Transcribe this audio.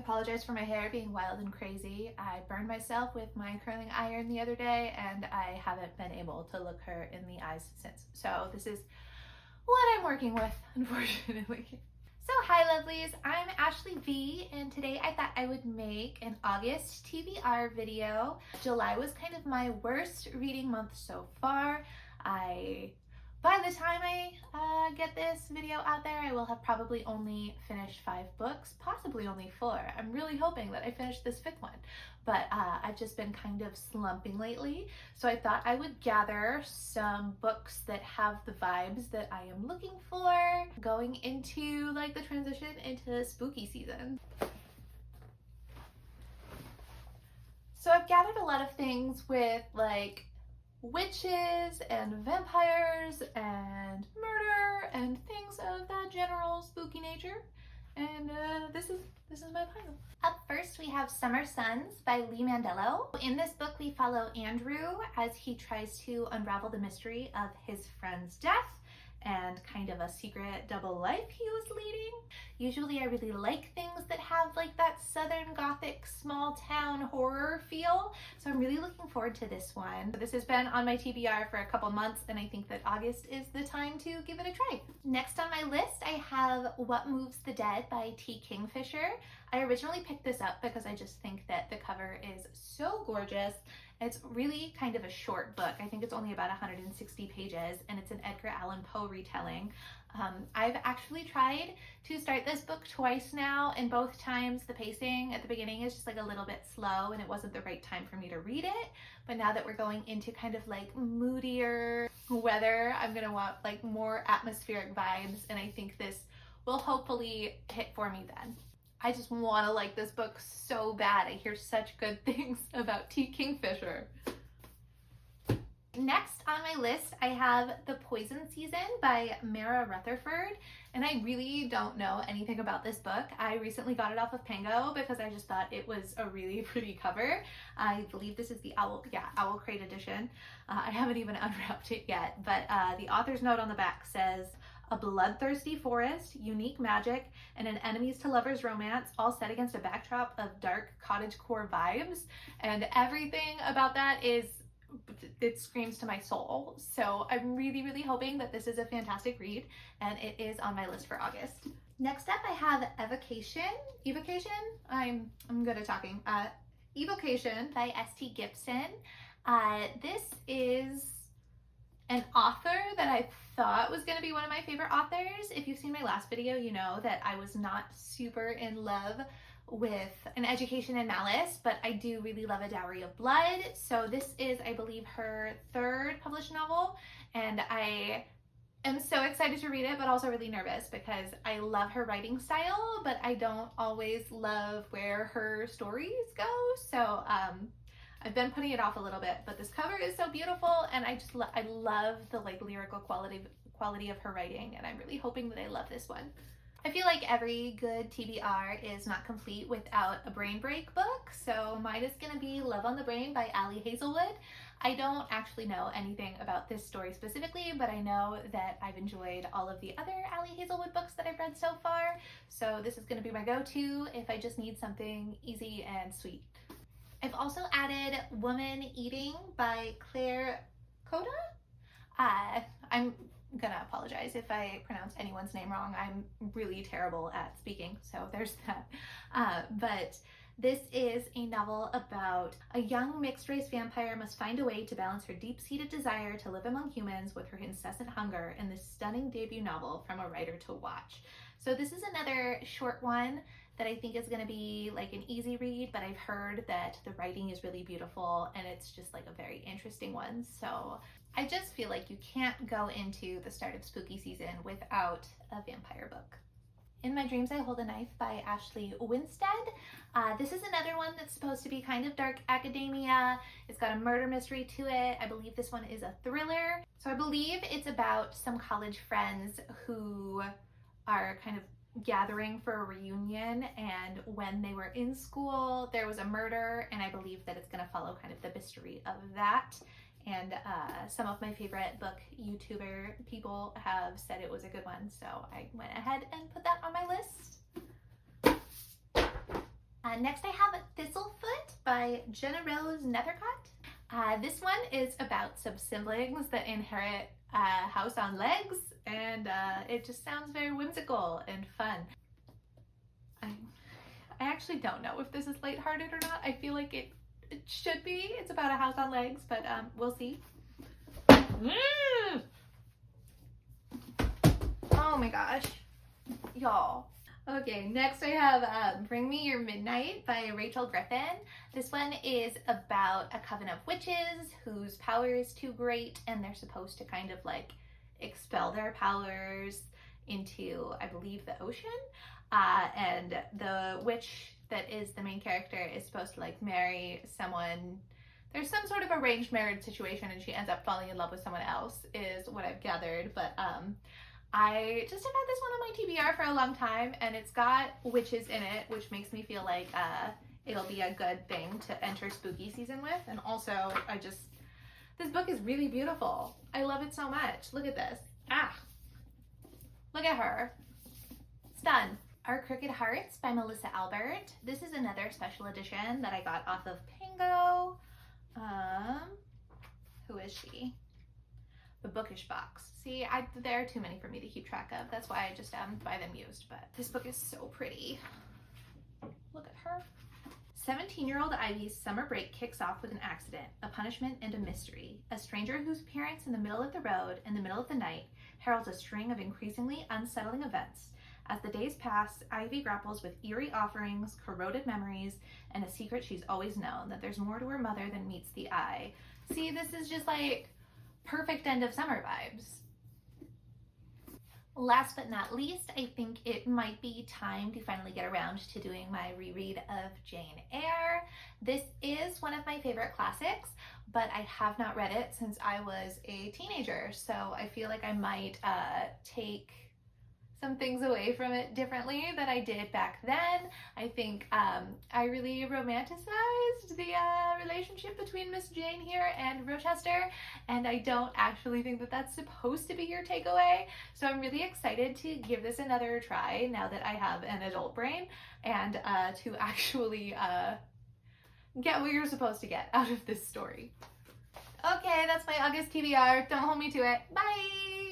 apologize for my hair being wild and crazy. I burned myself with my curling iron the other day and I haven't been able to look her in the eyes since. So this is what I'm working with, unfortunately. So hi lovelies, I'm Ashley V, and today I thought I would make an August TBR video. July was kind of my worst reading month so far. By the time I get this video out there, I will have probably only finished 5 books, possibly only 4. I'm really hoping that I finish this 5th one, but I've just been kind of slumping lately. So I thought I would gather some books that have the vibes that I am looking for going into like the transition into spooky season. So I've gathered a lot of things with like witches and vampires and murder and things of that general spooky nature, and this is my pile. Up first we have Summer Suns by Lee Mandelo. In this book we follow Andrew as he tries to unravel the mystery of his friend's death and kind of a secret double life he was leading. Usually I really like things that have like that Southern Gothic small town horror feel, so I'm really looking forward to this one. This has been on my TBR for a couple months and I think that August is the time to give it a try. Next on my list I have What Moves the Dead by T.Kingfisher. I originally picked this up because I just think that the cover is so gorgeous. It's really kind of a short book. I think it's only about 160 pages and it's an Edgar Allan Poe retelling. I've actually tried to start this book twice now, and both times the pacing at the beginning is just like a little bit slow and it wasn't the right time for me to read it. But now that we're going into kind of like moodier weather, I'm gonna want like more atmospheric vibes, and I think this will hopefully hit for me then. I just want to like this book so bad. I hear such good things about T.Kingfisher. Next on my list, I have The Poison Season by Mara Rutherford, and I really don't know anything about this book. I recently got it off of Pango because I just thought it was a really pretty cover. I believe this is the Owl Crate edition. I haven't even unwrapped it yet, but the author's note on the back says, "A bloodthirsty forest, unique magic, and an enemies to lovers romance, all set against a backdrop of dark cottagecore vibes." And everything about that it screams to my soul. So I'm really, really hoping that this is a fantastic read, and it is on my list for August. Next up I have Evocation? I'm good at talking. Evocation by S.T. Gibson. This is an author that I thought was going to be one of my favorite authors. If you've seen my last video, you know that I was not super in love with An Education in Malice, but I do really love A Dowry of Blood. So this is, I believe, her 3rd published novel, and I am so excited to read it, but also really nervous because I love her writing style, but I don't always love where her stories go. So I've been putting it off a little bit, but this cover is so beautiful, and I love the like lyrical quality of her writing, and I'm really hoping that I love this one. I feel like every good TBR is not complete without a brain break book, so mine is gonna be Love on the Brain by Ali Hazelwood. I don't actually know anything about this story specifically, but I know that I've enjoyed all of the other Ali Hazelwood books that I've read so far, so this is gonna be my go-to if I just need something easy and sweet. I've also added Woman Eating by Claira. Kohda? I'm gonna apologize if I pronounce anyone's name wrong. I'm really terrible at speaking, so there's that. But this is a novel about a young mixed-race vampire must find a way to balance her deep-seated desire to live among humans with her incessant hunger in this stunning debut novel from a writer to watch. So this is another short one that I think is going to be like an easy read, but I've heard that the writing is really beautiful and it's just like a very interesting one. So I just feel like you can't go into the start of spooky season without a vampire book. In My Dreams I Hold a Knife by Ashley Winstead. This is another one that's supposed to be kind of dark academia. It's got a murder mystery to it. I believe this one is a thriller. So I believe it's about some college friends who are kind of gathering for a reunion, and when they were in school there was a murder, and I believe that it's going to follow kind of the mystery of that. And some of my favorite book YouTuber people have said it was a good one, so I went ahead and put that on my list. Next I have Thistlefoot by GennaRose Nethercott. This one is about some siblings that inherit a house on legs, and it just sounds very whimsical and fun. I actually don't know if this is lighthearted or not. I feel like it should be. It's about a house on legs, but we'll see. Oh my gosh, y'all. Okay, next I have Bring Me Your Midnight by Rachel Griffin. This one is about a coven of witches whose power is too great, and they're supposed to kind of like expel their powers into, I believe, the ocean. And the witch that is the main character is supposed to like marry someone. There's some sort of arranged marriage situation, and she ends up falling in love with someone else, is what I've gathered. But I just have had this one on my TBR for a long time, and it's got witches in it, which makes me feel like it'll be a good thing to enter spooky season with. And also, this book is really beautiful. I love it so much. Look at this. Look at her. It's done. Our Crooked Hearts by Melissa Albert. This is another special edition that I got off of Pango. Who is she? The Bookish Box. See, there are too many for me to keep track of. That's why I just buy them used, but this book is so pretty. Look at her. 17-year-old Ivy's summer break kicks off with an accident, a punishment, and a mystery. A stranger whose appearance in the middle of the road in the middle of the night heralds a string of increasingly unsettling events. As the days pass, Ivy grapples with eerie offerings, corroded memories, and a secret she's always known, that there's more to her mother than meets the eye. See, this is just like perfect end of summer vibes. Last but not least, I think it might be time to finally get around to doing my reread of Jane Eyre. This is one of my favorite classics, but I have not read it since I was a teenager, so I feel like I might take some things away from it differently than I did back then. I think I really romanticized the relationship between Miss Jane here and Rochester, and I don't actually think that that's supposed to be your takeaway. So I'm really excited to give this another try now that I have an adult brain, and to actually get what you're supposed to get out of this story. Okay, that's my August TBR. Don't hold me to it. Bye!